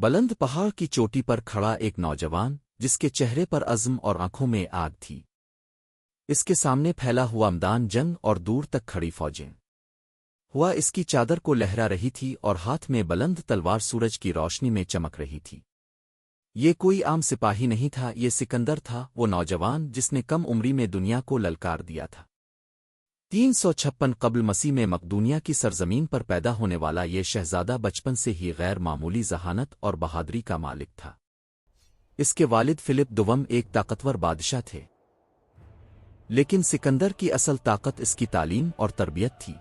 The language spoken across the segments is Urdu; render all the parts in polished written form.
بلند پہاڑ کی چوٹی پر کھڑا ایک نوجوان جس کے چہرے پر عزم اور آنکھوں میں آگ تھی۔ اس کے سامنے پھیلا ہوا میدان جنگ اور دور تک کھڑی فوجیں ہوا اس کی چادر کو لہرا رہی تھی اور ہاتھ میں بلند تلوار سورج کی روشنی میں چمک رہی تھی۔ یہ کوئی عام سپاہی نہیں تھا، یہ سکندر تھا، وہ نوجوان جس نے کم عمری میں دنیا کو للکار دیا تھا۔ 356 قبل مسیح میں مقدونیہ کی سرزمین پر پیدا ہونے والا یہ شہزادہ بچپن سے ہی غیر معمولی ذہانت اور بہادری کا مالک تھا۔ اس کے والد فلپ دوم ایک طاقتور بادشاہ تھے، لیکن سکندر کی اصل طاقت اس کی تعلیم اور تربیت تھی۔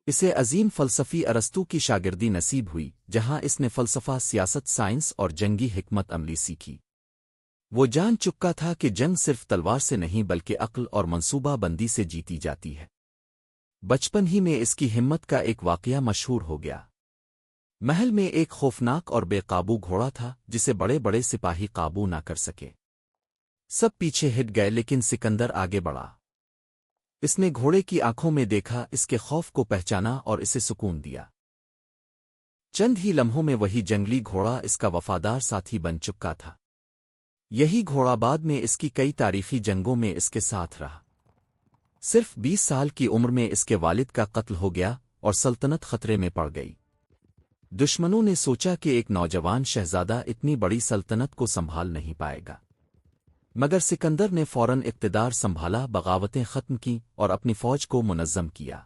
اسے عظیم فلسفی ارسطو کی شاگردی نصیب ہوئی، جہاں اس نے فلسفہ، سیاست، سائنس اور جنگی حکمت عملی سیکھی۔ وہ جان چکا تھا کہ جنگ صرف تلوار سے نہیں بلکہ عقل اور منصوبہ بندی سے جیتی جاتی ہے۔ بچپن ہی میں اس کی ہمت کا ایک واقعہ مشہور ہو گیا۔ محل میں ایک خوفناک اور بے قابو گھوڑا تھا جسے بڑے بڑے سپاہی قابو نہ کر سکے۔ سب پیچھے ہٹ گئے لیکن سکندر آگے بڑھا۔ اس نے گھوڑے کی آنکھوں میں دیکھا، اس کے خوف کو پہچانا اور اسے سکون دیا۔ چند ہی لمحوں میں وہی جنگلی گھوڑا اس کا وفادار ساتھی بن چکا تھا۔ یہی گھوڑا بعد میں اس کی کئی تاریخی جنگوں میں اس کے ساتھ رہا۔ صرف 20 سال کی عمر میں اس کے والد کا قتل ہو گیا اور سلطنت خطرے میں پڑ گئی۔ دشمنوں نے سوچا کہ ایک نوجوان شہزادہ اتنی بڑی سلطنت کو سنبھال نہیں پائے گا، مگر سکندر نے فوراً اقتدار سنبھالا، بغاوتیں ختم کیں اور اپنی فوج کو منظم کیا۔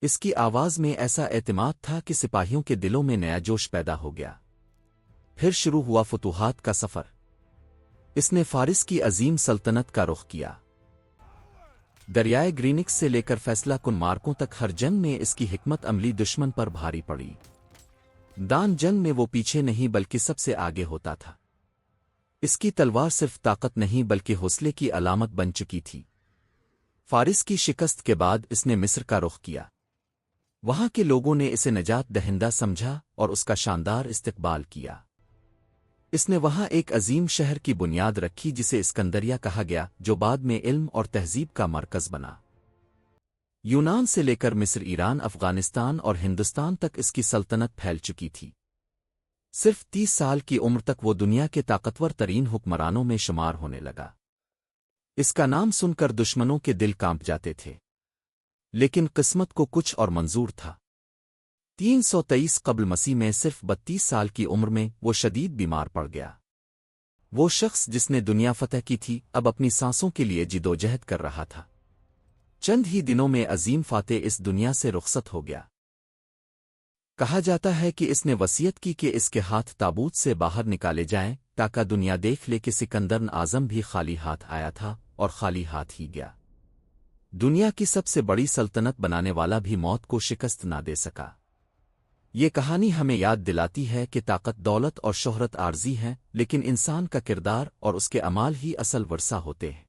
اس کی آواز میں ایسا اعتماد تھا کہ سپاہیوں کے دلوں میں نیا جوش پیدا ہو گیا۔ پھر شروع ہوا فتوحات کا سفر۔ اس نے فارس کی عظیم سلطنت کا رخ کیا۔ دریائے گرینکس سے لے کر فیصلہ کن مارکوں تک ہر جنگ میں اس کی حکمت عملی دشمن پر بھاری پڑی۔ دان جنگ میں وہ پیچھے نہیں بلکہ سب سے آگے ہوتا تھا۔ اس کی تلوار صرف طاقت نہیں بلکہ حوصلے کی علامت بن چکی تھی۔ فارس کی شکست کے بعد اس نے مصر کا رخ کیا۔ وہاں کے لوگوں نے اسے نجات دہندہ سمجھا اور اس کا شاندار استقبال کیا۔ اس نے وہاں ایک عظیم شہر کی بنیاد رکھی جسے اسکندریہ کہا گیا، جو بعد میں علم اور تہذیب کا مرکز بنا۔ یونان سے لے کر مصر، ایران، افغانستان اور ہندوستان تک اس کی سلطنت پھیل چکی تھی۔ صرف 30 سال کی عمر تک وہ دنیا کے طاقتور ترین حکمرانوں میں شمار ہونے لگا۔ اس کا نام سن کر دشمنوں کے دل کانپ جاتے تھے، لیکن قسمت کو کچھ اور منظور تھا۔ 323 قبل مسیح میں صرف 32 سال کی عمر میں وہ شدید بیمار پڑ گیا۔ وہ شخص جس نے دنیا فتح کی تھی اب اپنی سانسوں کے لیے جدوجہد کر رہا تھا۔ چند ہی دنوں میں عظیم فاتح اس دنیا سے رخصت ہو گیا۔ کہا جاتا ہے کہ اس نے وصیت کی کہ اس کے ہاتھ تابوت سے باہر نکالے جائیں تاکہ دنیا دیکھ لے کہ سکندر اعظم بھی خالی ہاتھ آیا تھا اور خالی ہاتھ ہی گیا۔ دنیا کی سب سے بڑی سلطنت بنانے والا بھی موت کو شکست نہ دے سکا۔ یہ کہانی ہمیں یاد دلاتی ہے کہ طاقت، دولت اور شہرت عارضی ہیں، لیکن انسان کا کردار اور اس کے اعمال ہی اصل ورثہ ہوتے ہیں۔